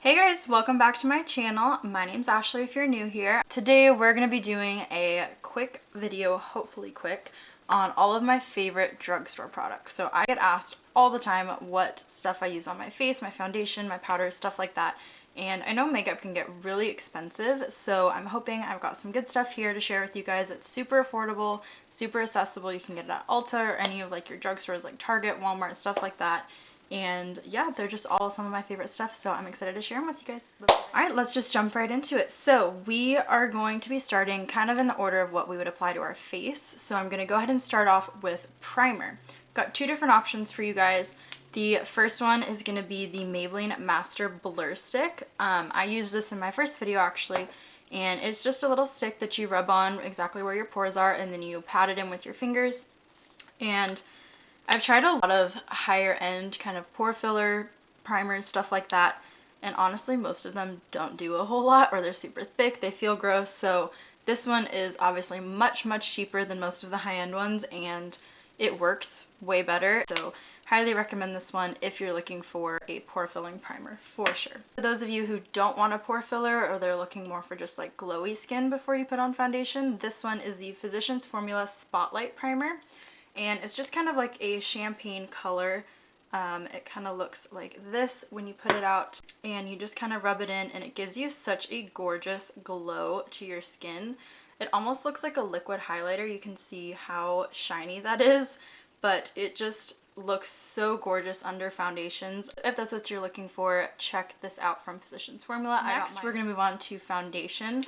Hey guys, welcome back to my channel. My name's Ashley if you're new here. Today we're going to be doing a quick video, hopefully quick, on all of my favorite drugstore products. So I get asked all the time what stuff I use on my face, my foundation, my powders, stuff like that. And I know makeup can get really expensive, so I'm hoping I've got some good stuff here to share with you guys. It's super affordable, super accessible. You can get it at Ulta or any of like your drugstores like Target, Walmart, stuff like that. And yeah, they're just all some of my favorite stuff, so I'm excited to share them with you guys. Alright, let's just jump right into it. So we are going to be starting kind of in the order of what we would apply to our face. So I'm going to go ahead and start off with primer. Got two different options for you guys. The first one is going to be the Maybelline Master Blur Stick. I used this in my first video actually, and it's just a little stick that you rub on exactly where your pores are, and then you pat it in with your fingers. And I've tried a lot of higher end kind of pore filler primers, stuff like that, and honestly most of them don't do a whole lot, or they're super thick, they feel gross. So this one is obviously much cheaper than most of the high-end ones, and it works way better. So highly recommend this one if you're looking for a pore filling primer for sure. For those of you who don't want a pore filler, or they're looking more for just like glowy skin before you put on foundation, this one is the Physicians Formula Spotlight Primer. And it's just kind of like a champagne color. It kind of looks like this when you put it out, and you just kind of rub it in, and it gives you such a gorgeous glow to your skin. It almost looks like a liquid highlighter. You can see how shiny that is, but it just looks so gorgeous under foundations. If that's what you're looking for, check this out from Physicians Formula. Next, we're going to move on to foundation.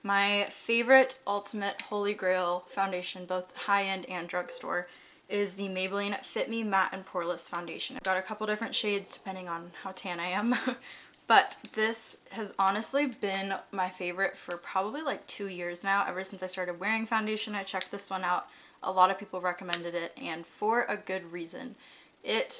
My favorite ultimate holy grail foundation, both high-end and drugstore, is the Maybelline Fit Me Matte and Poreless Foundation. I've got a couple different shades depending on how tan I am, but this has honestly been my favorite for probably like 2 years now. Ever since I started wearing foundation, I checked this one out. A lot of people recommended it, and for a good reason. It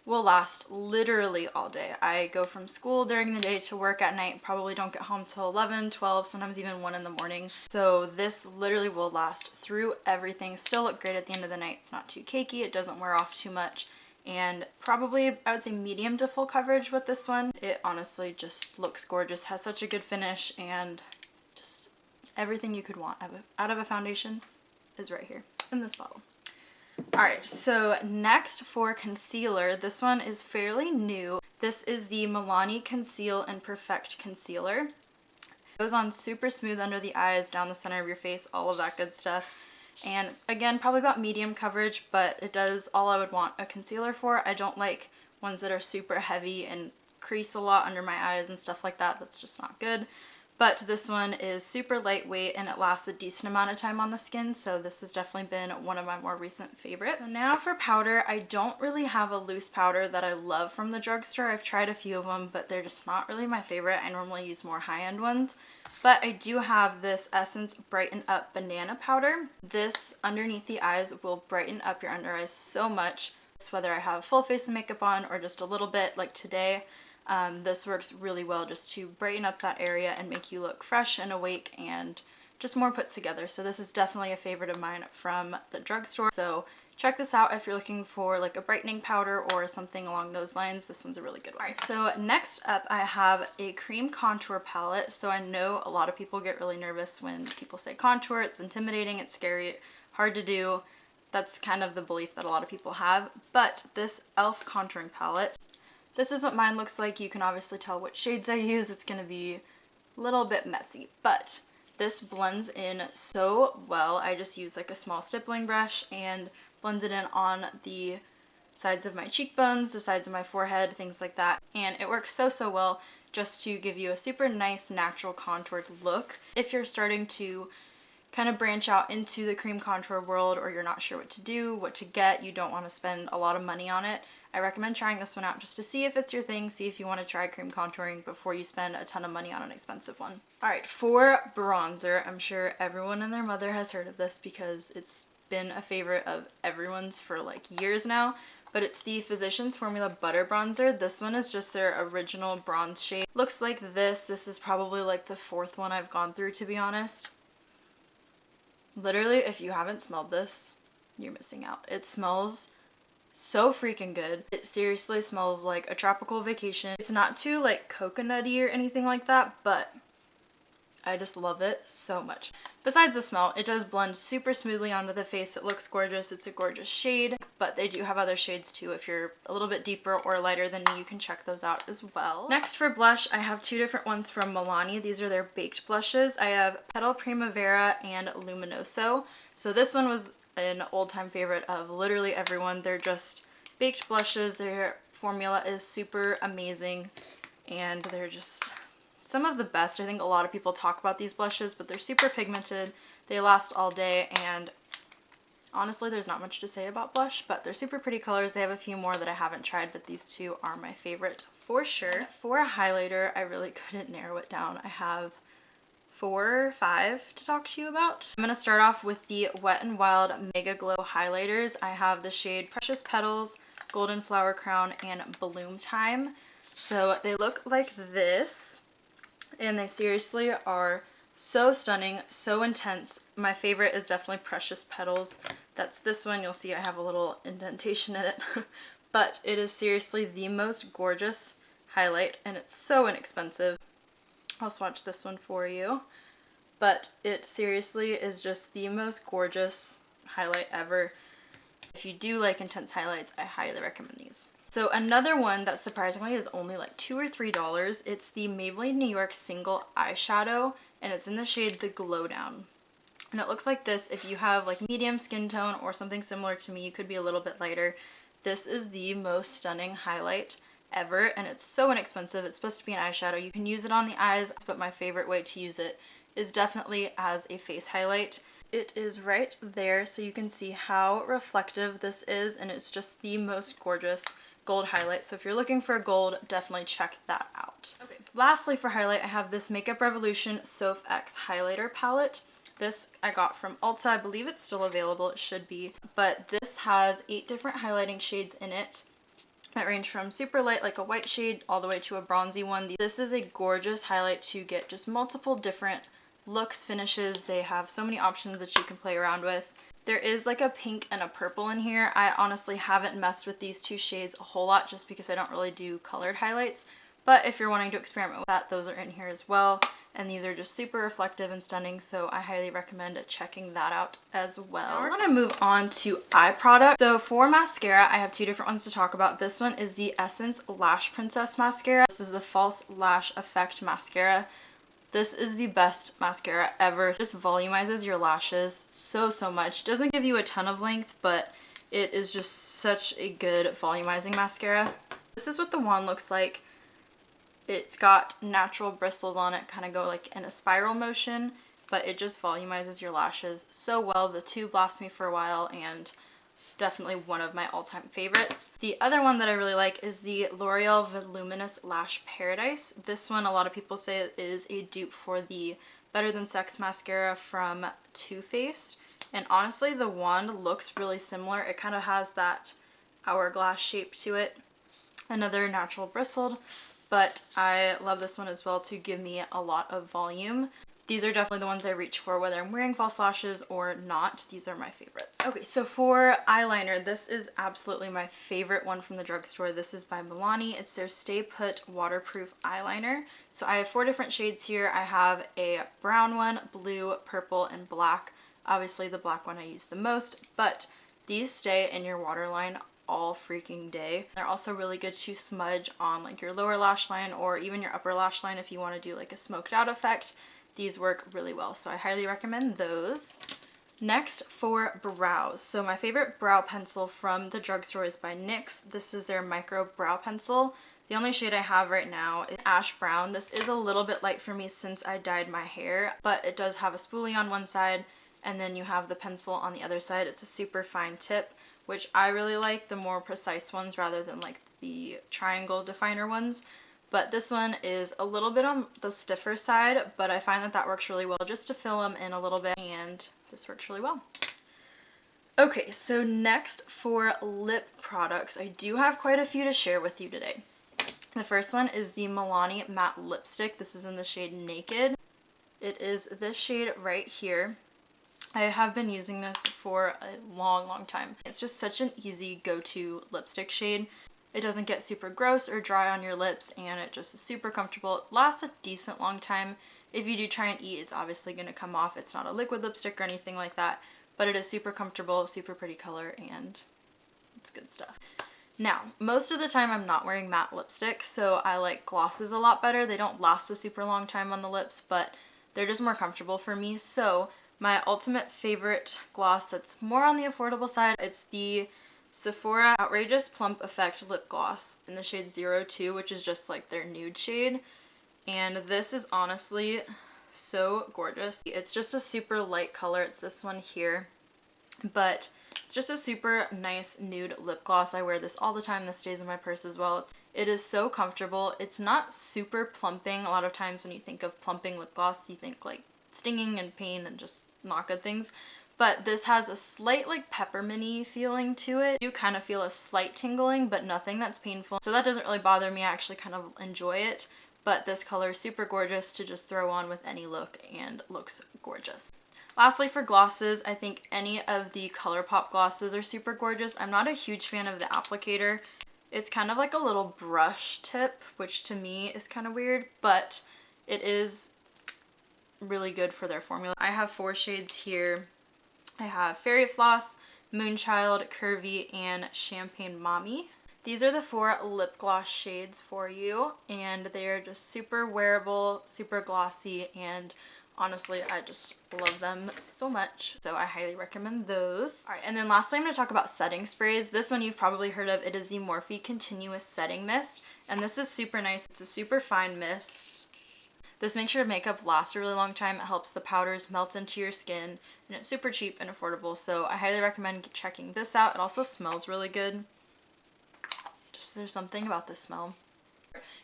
will last literally all day. I go from school during the day to work at night, probably don't get home till 11, 12, sometimes even 1 in the morning. So this literally will last through everything, still look great at the end of the night. It's not too cakey, it doesn't wear off too much, and probably I would say medium to full coverage with this one. It honestly just looks gorgeous, has such a good finish, and just everything you could want out of a foundation is right here in this bottle. Alright, so next for concealer, this one is fairly new. This is the Milani Conceal and Perfect Concealer. It goes on super smooth under the eyes, down the center of your face, all of that good stuff. And again, probably about medium coverage, but it does all I would want a concealer for. I don't like ones that are super heavy and crease a lot under my eyes and stuff like that. That's just not good. But this one is super lightweight, and it lasts a decent amount of time on the skin, so this has definitely been one of my more recent favorites. So now for powder, I don't really have a loose powder that I love from the drugstore. I've tried a few of them, but they're just not really my favorite. I normally use more high-end ones. But I do have this Essence Brighten Up Banana Powder. This underneath the eyes will brighten up your under eyes so much, whether I have full face of makeup on or just a little bit like today. This works really well just to brighten up that area and make you look fresh and awake and just more put together. So this is definitely a favorite of mine from the drugstore. So check this out if you're looking for like a brightening powder or something along those lines. This one's a really good one. Alright, so next up I have a cream contour palette. So I know a lot of people get really nervous when people say contour. It's intimidating, it's scary, hard to do. That's kind of the belief that a lot of people have. But this E.L.F contouring palette, this is what mine looks like. You can obviously tell what shades I use. It's going to be a little bit messy, but this blends in so well. I just use like a small stippling brush and blends it in on the sides of my cheekbones, the sides of my forehead, things like that. And it works so well just to give you a super nice natural contoured look. If you're starting to kind of branch out into the cream contour world, or you're not sure what to do, what to get, you don't want to spend a lot of money on it, I recommend trying this one out just to see if it's your thing, see if you want to try cream contouring before you spend a ton of money on an expensive one. Alright, for bronzer, I'm sure everyone and their mother has heard of this because it's been a favorite of everyone's for like years now, but it's the Physicians Formula Butter Bronzer. This one is just their original bronze shade. Looks like this. This is probably like the 4th one I've gone through, to be honest. Literally, if you haven't smelled this, you're missing out. It smells So freaking good. It seriously smells like a tropical vacation. It's not too like coconutty or anything like that, but I just love it so much. Besides the smell, it does blend super smoothly onto the face. It looks gorgeous. It's a gorgeous shade, but they do have other shades too. If you're a little bit deeper or lighter than me, you can check those out as well. Next for blush, I have two different ones from Milani. These are their baked blushes. I have Petal Primavera and Luminoso. So this one was an old-time favorite of literally everyone. They're just baked blushes. Their formula is super amazing, and they're just some of the best. I think a lot of people talk about these blushes, but they're super pigmented. They last all day, and honestly, there's not much to say about blush, but they're super pretty colors. They have a few more that I haven't tried, but these two are my favorite for sure. And for a highlighter, I really couldn't narrow it down. I have 4 or 5 to talk to you about. I'm going to start off with the Wet n Wild MegaGlo highlighters. I have the shade Precious Petals, Golden Flower Crown, and Bloom Time. So they look like this, and they seriously are so stunning, so intense. My favorite is definitely Precious Petals. That's this one. You'll see I have a little indentation in it. But it is seriously the most gorgeous highlight, and it's so inexpensive. I'll swatch this one for you. But it seriously is just the most gorgeous highlight ever. If you do like intense highlights, I highly recommend these. So another one that surprisingly is only like $2 or $3. It's the Maybelline New York Single Eyeshadow, and it's in the shade the Glo Down. And it looks like this. If you have like medium skin tone or something similar to me, you could be a little bit lighter. This is the most stunning highlight ever, and it's so inexpensive. It's supposed to be an eyeshadow. You can use it on the eyes, but my favorite way to use it is definitely as a face highlight. It is right there, so you can see how reflective this is, and it's just the most gorgeous gold highlight. So if you're looking for a gold, definitely check that out. Okay. Lastly for highlight, I have this Makeup Revolution SophX highlighter palette. This I got from Ulta. I believe it's still available. It should be. But this has 8 different highlighting shades in it that range from super light, like a white shade, all the way to a bronzy one. This is a gorgeous highlight to get just multiple different looks, finishes. They have so many options that you can play around with. There is like a pink and a purple in here. I honestly haven't messed with these two shades a whole lot just because I don't really do colored highlights. But if you're wanting to experiment with that, those are in here as well. And these are just super reflective and stunning, so I highly recommend checking that out as well. Now we're going to move on to eye products. So for mascara, I have 2 different ones to talk about. This one is the Essence Lash Princess Mascara. This is the False Lash Effect Mascara. This is the best mascara ever. It just volumizes your lashes so much. It doesn't give you a ton of length, but it is just such a good volumizing mascara. This is what the wand looks like. It's got natural bristles on it, kind of go like in a spiral motion, but it just volumizes your lashes so well. The tube lasts me for a while, and definitely one of my all-time favorites. The other one that I really like is the L'Oreal Voluminous Lash Paradise. This one, a lot of people say, is a dupe for the Better Than Sex mascara from Too Faced. And honestly, the wand looks really similar. It kind of has that hourglass shape to it. Another natural bristled, but I love this one as well to give me a lot of volume. These are definitely the ones I reach for whether I'm wearing false lashes or not. These are my favorites. Okay, so for eyeliner, this is absolutely my favorite one from the drugstore. This is by Milani. It's their Stay Put Waterproof Eyeliner. So I have 4 different shades here. I have a brown one, blue, purple, and black. Obviously the black one I use the most, but these stay in your waterline all freaking day. They're also really good to smudge on like your lower lash line or even your upper lash line if you want to do like a smoked out effect. These work really well, so I highly recommend those. Next, for brows. So my favorite brow pencil from the drugstore is by NYX. This is their micro brow pencil. The only shade I have right now is Ash Brown. This is a little bit light for me since I dyed my hair, but it does have a spoolie on one side, and then you have the pencil on the other side. It's a super fine tip, which I really like, the more precise ones rather than like the triangle definer ones. But this one is a little bit on the stiffer side, but I find that that works really well just to fill them in a little bit, and this works really well. Okay, so next for lip products, I do have quite a few to share with you today. The first one is the Milani Matte Lipstick. This is in the shade Naked. It is this shade right here. I have been using this for a long time. It's just such an easy go-to lipstick shade. It doesn't get super gross or dry on your lips, and it just is super comfortable. It lasts a decent long time. If you do try and eat, it's obviously going to come off. It's not a liquid lipstick or anything like that, but it is super comfortable, super pretty color, and it's good stuff. Now, most of the time I'm not wearing matte lipstick, so I like glosses a lot better. They don't last a super long time on the lips, but they're just more comfortable for me. So my ultimate favorite gloss that's more on the affordable side, it's the Sephora Outrageous Plump Effect Lip Gloss in the shade 02, which is just like their nude shade. And this is honestly so gorgeous. It's just a super light color. It's this one here. But it's just a super nice nude lip gloss. I wear this all the time. This stays in my purse as well. It is so comfortable. It's not super plumping. A lot of times when you think of plumping lip gloss, you think like stinging and pain and just not good things. But this has a slight like pepperminty feeling to it. You kind of feel a slight tingling, but nothing that's painful. So that doesn't really bother me. I actually kind of enjoy it. But this color is super gorgeous to just throw on with any look and looks gorgeous. Lastly, for glosses, I think any of the ColourPop glosses are super gorgeous. I'm not a huge fan of the applicator. It's kind of like a little brush tip, which to me is kind of weird, but it is really good for their formula. I have 4 shades here. I have Fairy Floss, Moonchild, Curvy, and Champagne Mommy. These are the 4 lip gloss shades for you, and they are just super wearable, super glossy, and honestly, I just love them so much, so I highly recommend those. Alright, and then lastly, I'm going to talk about setting sprays. This one you've probably heard of. It is the Morphe Continuous Setting Mist, and this is super nice. It's a super fine mist. This makes your makeup last a really long time. It helps the powders melt into your skin, and it's super cheap and affordable, so I highly recommend checking this out. It also smells really good. Just there's something about this smell.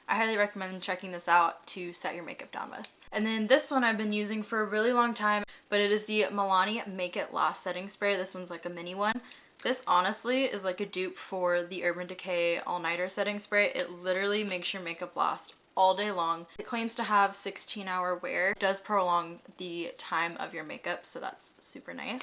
I highly recommend checking this out to set your makeup down with. And then this one I've been using for a really long time, but it is the Milani Make It Last Setting Spray. This one's like a mini one. This honestly is like a dupe for the Urban Decay All Nighter Setting Spray. It literally makes your makeup last all day long. It claims to have 16-hour wear. It does prolong the time of your makeup, so that's super nice.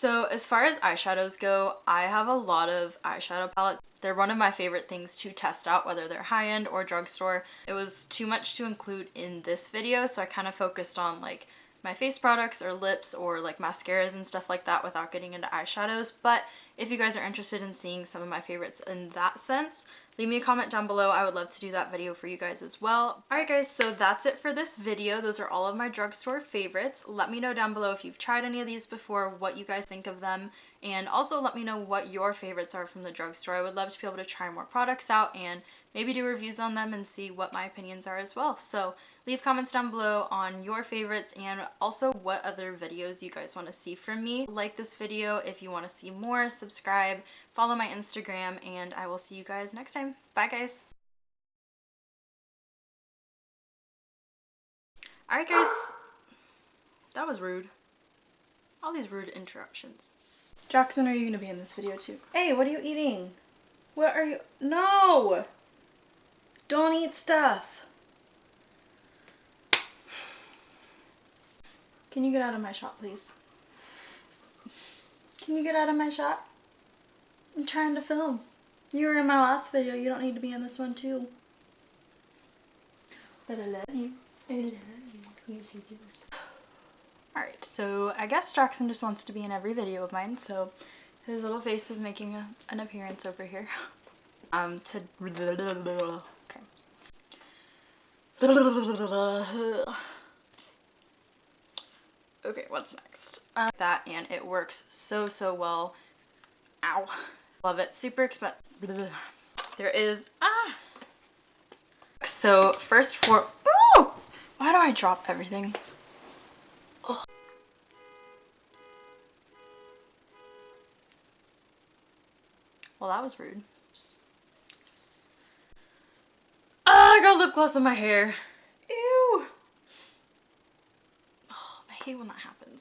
So as far as eyeshadows go, I have a lot of eyeshadow palettes. They're one of my favorite things to test out, whether they're high-end or drugstore. It was too much to include in this video, so I kind of focused on like my face products or lips or like mascaras and stuff like that without getting into eyeshadows. But if you guys are interested in seeing some of my favorites in that sense, leave me a comment down below. I would love to do that video for you guys as well. Alright guys, so that's it for this video. Those are all of my drugstore favorites. Let me know down below if you've tried any of these before, what you guys think of them, and also let me know what your favorites are from the drugstore. I would love to be able to try more products out and maybe do reviews on them and see what my opinions are as well. So leave comments down below on your favorites and also what other videos you guys want to see from me. Like this video if you want to see more, subscribe, follow my Instagram, and I will see you guys next time. Bye guys! Alright guys, that was rude. All these rude interruptions. Jackson, are you going to be in this video too? Hey, what are you eating? What are you? No! Don't eat stuff! Can you get out of my shot, please? Can you get out of my shot? I'm trying to film. You were in my last video. You don't need to be in this one too. But I love you. I love you. Yes, you do. Alright, so I guess Jackson just wants to be in every video of mine, so his little face is making an appearance over here. Okay. Okay, what's next? That, and it works so well. Ow. Love it. Super expensive. There is, So, first for, oh! Why do I drop everything? Oh. Well, that was rude. Oh, I got lip gloss on my hair. Ew. Oh, I hate when that happens.